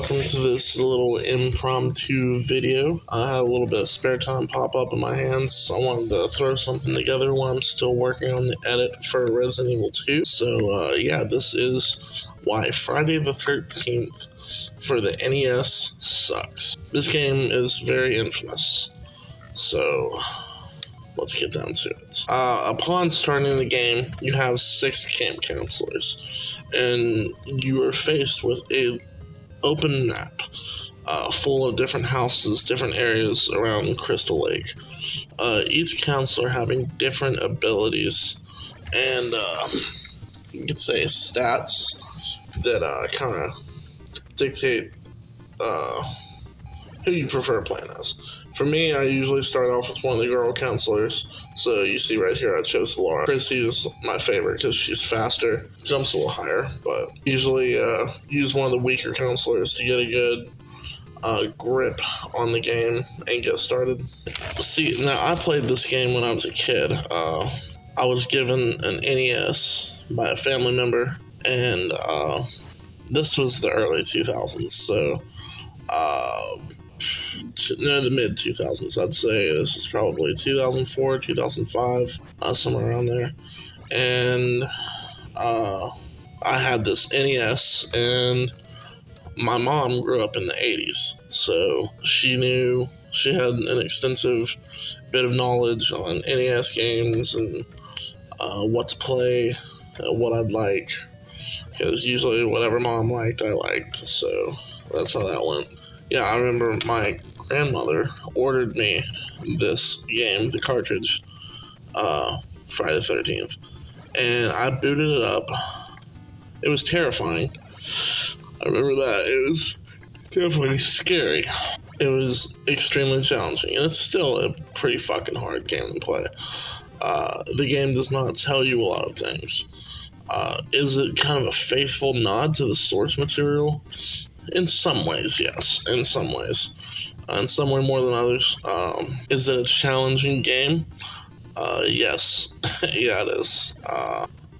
welcome to this little impromptu video. I had a little bit of spare time pop up in my hands, so I wanted to throw something together while I'm still working on the edit for Resident Evil 2. So, this is why Friday the 13th for the NES sucks. This game is very infamous, so let's get down to it. Upon starting the game, you have 6 camp counselors, and you are faced with a open map full of different houses, different areas around Crystal Lake. Each counselor having different abilities and you could say stats that kind of dictate who you prefer playing as. For me, I usually start off with one of the girl counselors. So you see right here, I chose Laura. Chrissy is my favorite because she's faster, jumps a little higher, but usually use one of the weaker counselors to get a good grip on the game and get started. See, now I played this game when I was a kid. I was given an NES by a family member, and this was the early 2000s, so the mid 2000s. I'd say this is probably 2004, 2005, somewhere around there. And I had this NES, and my mom grew up in the 80s, so she had an extensive bit of knowledge on NES games and what to play, what I'd like, because usually whatever mom liked, I liked, so that's how that went. Yeah, I remember my grandmother ordered me this game, the cartridge, Friday the 13th, and I booted it up. It was terrifying. I remember that. It was definitely scary. It was extremely challenging, and it's still a pretty fucking hard game to play. The game does not tell you a lot of things. Is it kind of a faithful nod to the source material? In some ways, yes. In some ways. In some way more than others. Is it a challenging game? Yes. Yeah, it is.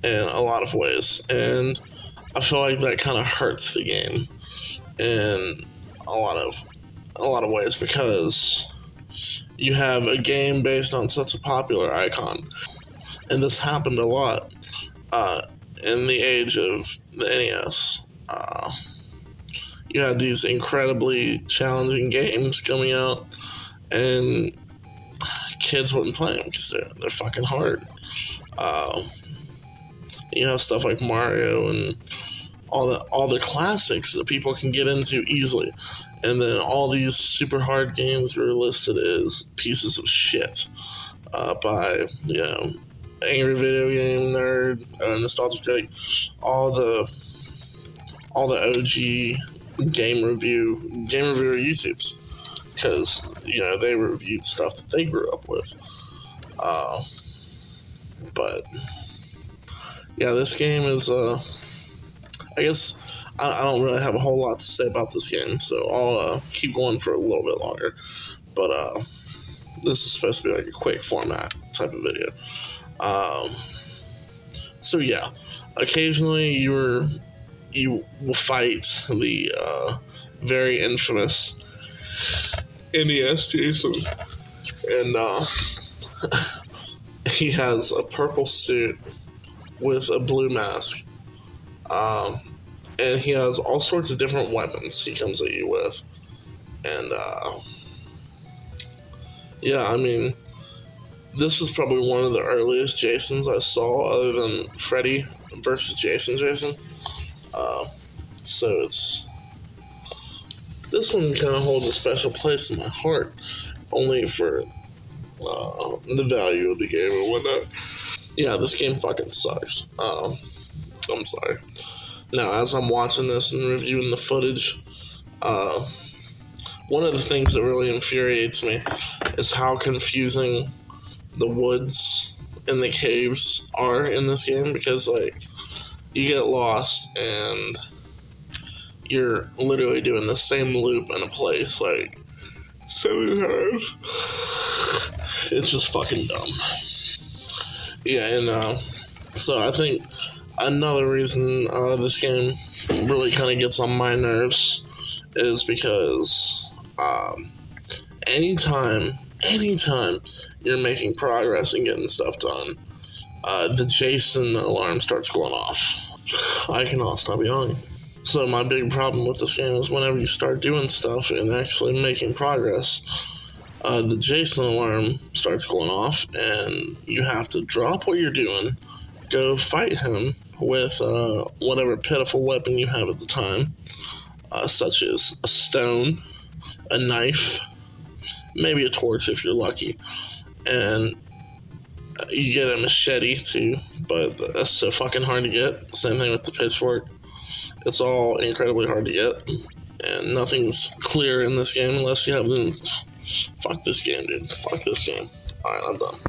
In a lot of ways. And I feel like that kind of hurts the game in a lot of ways, because you have a game based on such a popular icon. And this happened a lot in the age of the NES. You had these incredibly challenging games coming out, and kids wouldn't play them because they're fucking hard. You have stuff like Mario and all the classics that people can get into easily, and then all these super hard games were listed as pieces of shit by angry video game nerd, nostalgic critic, all the OG game reviewer YouTubes, because they reviewed stuff that they grew up with. But yeah, this game is I guess I don't really have a whole lot to say about this game, so I'll keep going for a little bit longer. But this is supposed to be like a quick format type of video. So yeah, occasionally you will fight the very infamous NES Jason, and he has a purple suit with a blue mask, and he has all sorts of different weapons he comes at you with, and this was probably one of the earliest Jasons I saw, other than Freddy versus Jason. So this one kind of holds a special place in my heart, only for the value of the game and whatnot. Yeah, this game fucking sucks. I'm sorry. Now, as I'm watching this and reviewing the footage, one of the things that really infuriates me is how confusing the woods and the caves are in this game, because you get lost and you're literally doing the same loop in a place 7 times. It's just fucking dumb. Yeah, and so I think another reason this game really kind of gets on my nerves is because anytime you're making progress and getting stuff done, the Jason alarm starts going off. I cannot stop yawning. So my big problem with this game is whenever you start doing stuff and actually making progress, the Jason alarm starts going off, and you have to drop what you're doing, go fight him with whatever pitiful weapon you have at the time, such as a stone, a knife, maybe a torch if you're lucky, and you get a machete too, but that's so fucking hard to get. Same thing with the pitchfork. It's all incredibly hard to get, and nothing's clear in this game unless you have the... Fuck this game, dude. Fuck this game. Alright, I'm done.